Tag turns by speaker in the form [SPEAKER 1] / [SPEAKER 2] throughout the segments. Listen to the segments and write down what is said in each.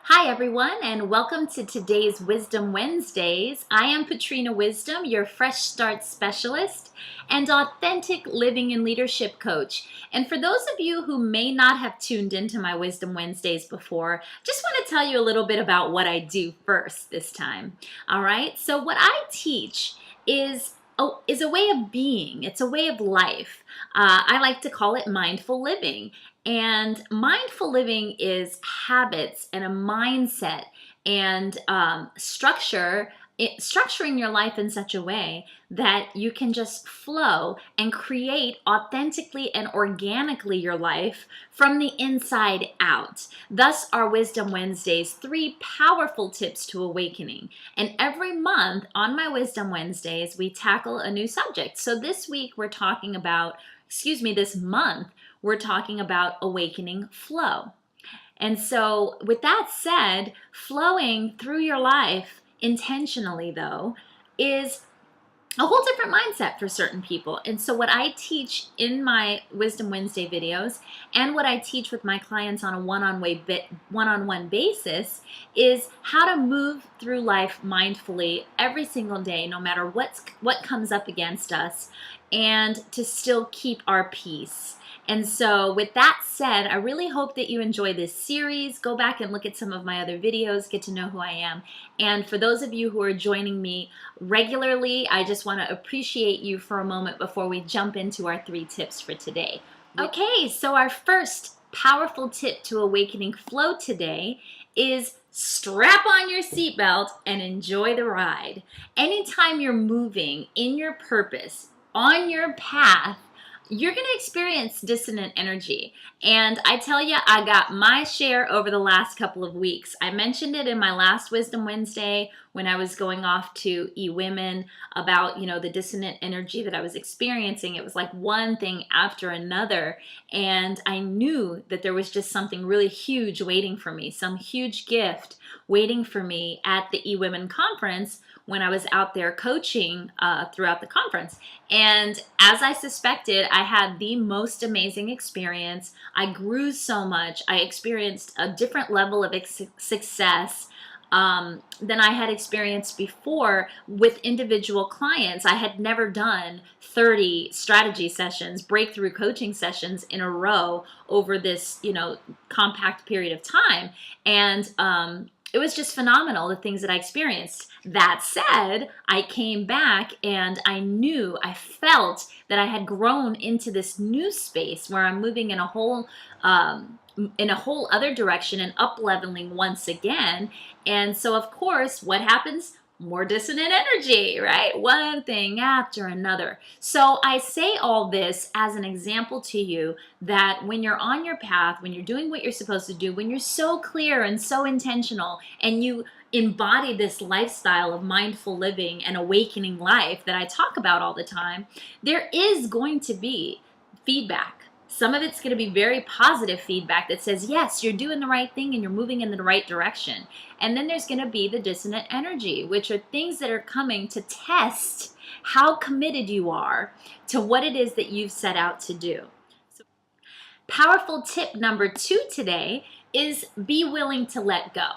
[SPEAKER 1] Hi everyone, and welcome to today's Wisdom Wednesdays. I am Patrina Wisdom, your Fresh Start Specialist and Authentic Living and Leadership Coach. And for those of you who may not have tuned into my Wisdom Wednesdays before, just want to tell you a little bit about what I do first this time. All right, so what I teach is a way of being. It's a way of life. I like to call it mindful living. And mindful living is habits and a mindset and structuring your life in such a way that you can just flow and create authentically and organically your life from the inside out. Thus, our Wisdom Wednesdays, 3 powerful tips to awakening. And every month on my Wisdom Wednesdays, we tackle a new subject. So this month, we're talking about awakening flow. And so with that said, flowing through your life intentionally, though, is a whole different mindset for certain people. And so what I teach in my Wisdom Wednesday videos and what I teach with my clients on a one-on-one basis is how to move through life mindfully every single day, no matter what comes up against us, and to still keep our peace. And so with that said, I really hope that you enjoy this series. Go back and look at some of my other videos, get to know who I am. And for those of you who are joining me regularly, I just want to appreciate you for a moment before we jump into our 3 tips for today. Okay, so our first powerful tip to awakening flow today is strap on your seatbelt and enjoy the ride. Anytime you're moving in your purpose, on your path, you're going to experience dissonant energy. And I tell you, I got my share over the last couple of weeks. I mentioned it in my last Wisdom Wednesday when I was going off to eWomen about, the dissonant energy that I was experiencing. It was like one thing after another. And I knew that there was just something really huge waiting for me, some huge gift waiting for me at the eWomen conference when I was out there coaching throughout the conference. And as I suspected, I had the most amazing experience. I grew so much. I experienced a different level of success than I had experienced before with individual clients. I had never done 30 strategy sessions, breakthrough coaching sessions in a row over this, compact period of time. And it was just phenomenal, the things that I experienced. That said, I came back and I felt that I had grown into this new space where I'm moving in a whole other direction and up-leveling once again. And so, of course, what happens? More dissonant energy, right? One thing after another. So I say all this as an example to you that when you're on your path, when you're doing what you're supposed to do, when you're so clear and so intentional and you embody this lifestyle of mindful living and awakening life that I talk about all the time, there is going to be feedback. Some of it's going to be very positive feedback that says, yes, you're doing the right thing and you're moving in the right direction. And then there's going to be the dissonant energy, which are things that are coming to test how committed you are to what it is that you've set out to do. So, powerful tip number 2 today is be willing to let go.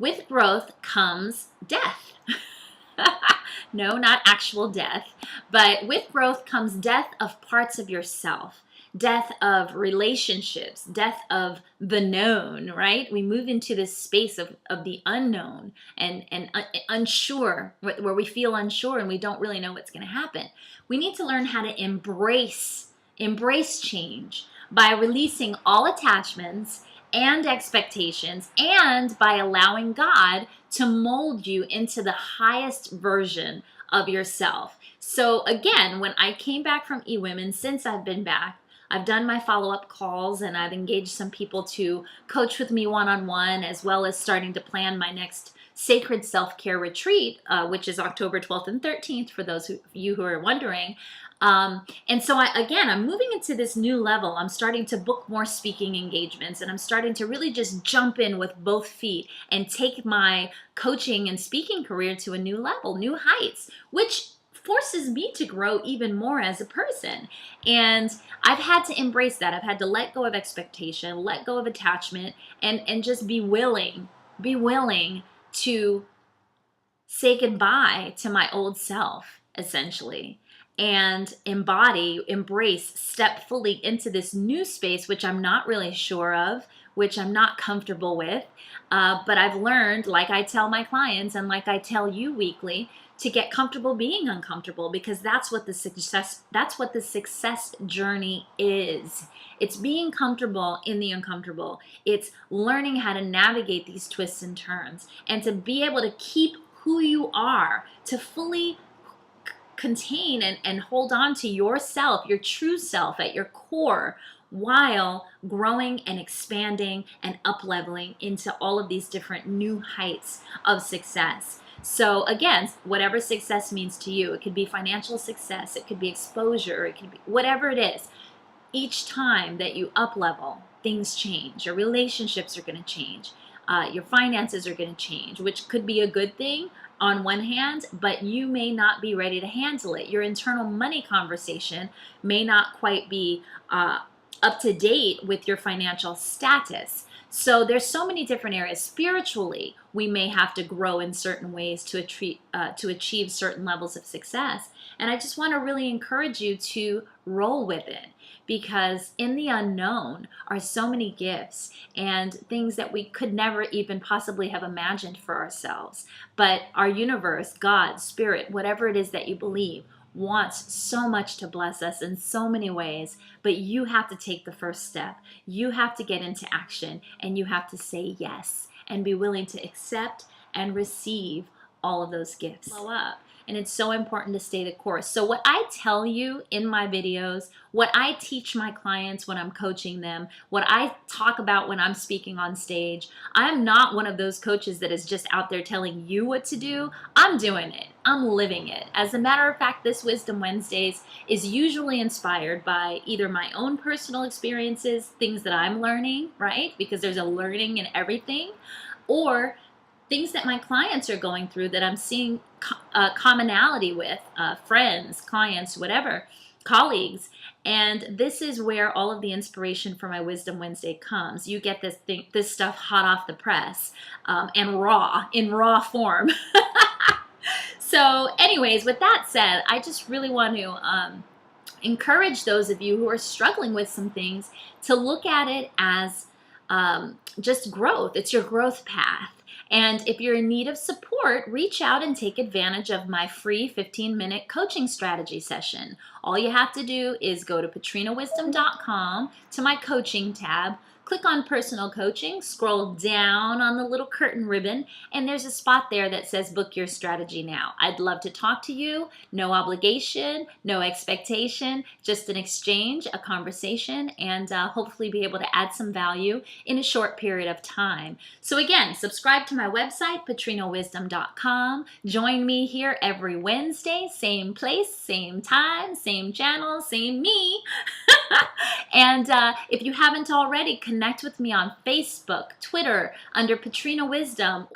[SPEAKER 1] With growth comes death. No, not actual death, but with growth comes death of parts of yourself. Death of relationships, death of the known, right? We move into this space of the unknown and unsure, where we feel unsure and we don't really know what's going to happen. We need to learn how to embrace change by releasing all attachments and expectations and by allowing God to mold you into the highest version of yourself. So again, when I came back from eWomen, since I've been back, I've done my follow-up calls and I've engaged some people to coach with me one-on-one, as well as starting to plan my next sacred self-care retreat, which is October 12th and 13th for those of you who are wondering. And so I'm moving into this new level. I'm starting to book more speaking engagements and I'm starting to really just jump in with both feet and take my coaching and speaking career to a new level, new heights, which forces me to grow even more as a person. And I've had to embrace that. I've had to let go of expectation, let go of attachment, and just be willing be willing to say goodbye to my old self, essentially, and embrace, step fully into this new space, which I'm not really sure of, which I'm not comfortable with. But I've learned, like I tell my clients and like I tell you weekly, to get comfortable being uncomfortable, because that's what the success journey is. It's being comfortable in the uncomfortable. It's learning how to navigate these twists and turns, and to be able to keep who you are, to fully contain and hold on to yourself, your true self at your core, while growing and expanding and up-leveling into all of these different new heights of success. So again, whatever success means to you, it could be financial success, it could be exposure, it could be whatever it is. Each time that you up-level, things change. Your relationships are going to change. Your finances are going to change, which could be a good thing on one hand, but you may not be ready to handle it. Your internal money conversation may not quite be up to date with your financial status. So there's so many different areas. Spiritually, we may have to grow in certain ways to achieve certain levels of success. And I just want to really encourage you to roll with it, because in the unknown are so many gifts and things that we could never even possibly have imagined for ourselves. But our universe, God, spirit, whatever it is that you believe, wants so much to bless us in so many ways, but you have to take the first step. You have to get into action, and you have to say yes and be willing to accept and receive all of those gifts. Blow up. And it's so important to stay the course. So what I tell you in my videos, what I teach my clients when I'm coaching them, what I talk about when I'm speaking on stage, I'm not one of those coaches that is just out there telling you what to do. I'm doing it. I'm living it. As a matter of fact, this Wisdom Wednesdays is usually inspired by either my own personal experiences, things that I'm learning, right? Because there's a learning in everything, or things that my clients are going through that I'm seeing commonality with, friends, clients, whatever, colleagues. And this is where all of the inspiration for my Wisdom Wednesday comes. You get this stuff hot off the press, and in raw form. So anyways, with that said, I just really want to encourage those of you who are struggling with some things to look at it as just growth. It's your growth path. And if you're in need of support, reach out and take advantage of my free 15-minute coaching strategy session. All you have to do is go to patrinawisdom.com to my coaching tab, click on personal coaching, scroll down on the little curtain ribbon, and there's a spot there that says book your strategy now. I'd love to talk to you. No obligation, no expectation, just an exchange, a conversation, and hopefully be able to add some value in a short period of time. So again, subscribe to my website, patrinawisdom.com. Join me here every Wednesday, same place, same time, same channel, same me. And if you haven't already, connect with me on Facebook, Twitter, under Patrina Wisdom.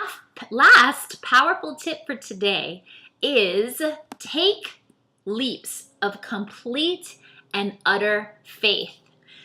[SPEAKER 1] Last powerful tip for today is take leaps of complete and utter faith.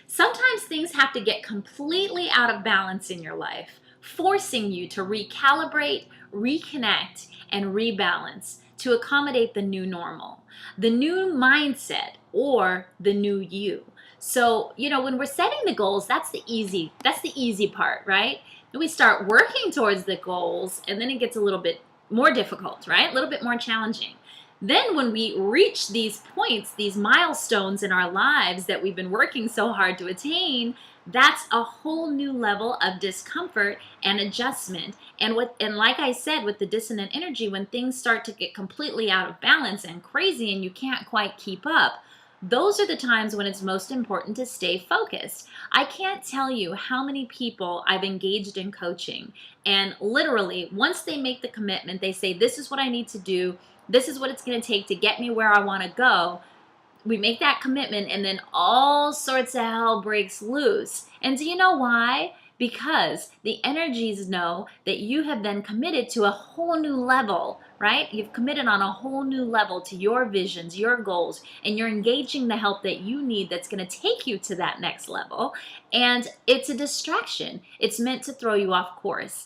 [SPEAKER 1] Sometimes things have to get completely out of balance in your life, forcing you to recalibrate, reconnect, and rebalance to accommodate the new normal, the new mindset, or the new you. So, when we're setting the goals, that's the easy part, right? Then we start working towards the goals, and then it gets a little bit more difficult, right? A little bit more challenging. Then when we reach these points, these milestones in our lives that we've been working so hard to attain, that's a whole new level of discomfort and adjustment. And like I said, with the dissonant energy, when things start to get completely out of balance and crazy and you can't quite keep up, those are the times when it's most important to stay focused. I can't tell you how many people I've engaged in coaching, and literally once they make the commitment, they say, this is what I need to do, this is what it's going to take to get me where I want to go. We make that commitment, and then all sorts of hell breaks loose. And do you know why? Because the energies know that you have then committed to a whole new level, right? You've committed on a whole new level to your visions, your goals, and you're engaging the help that you need that's going to take you to that next level. And it's a distraction. It's meant to throw you off course.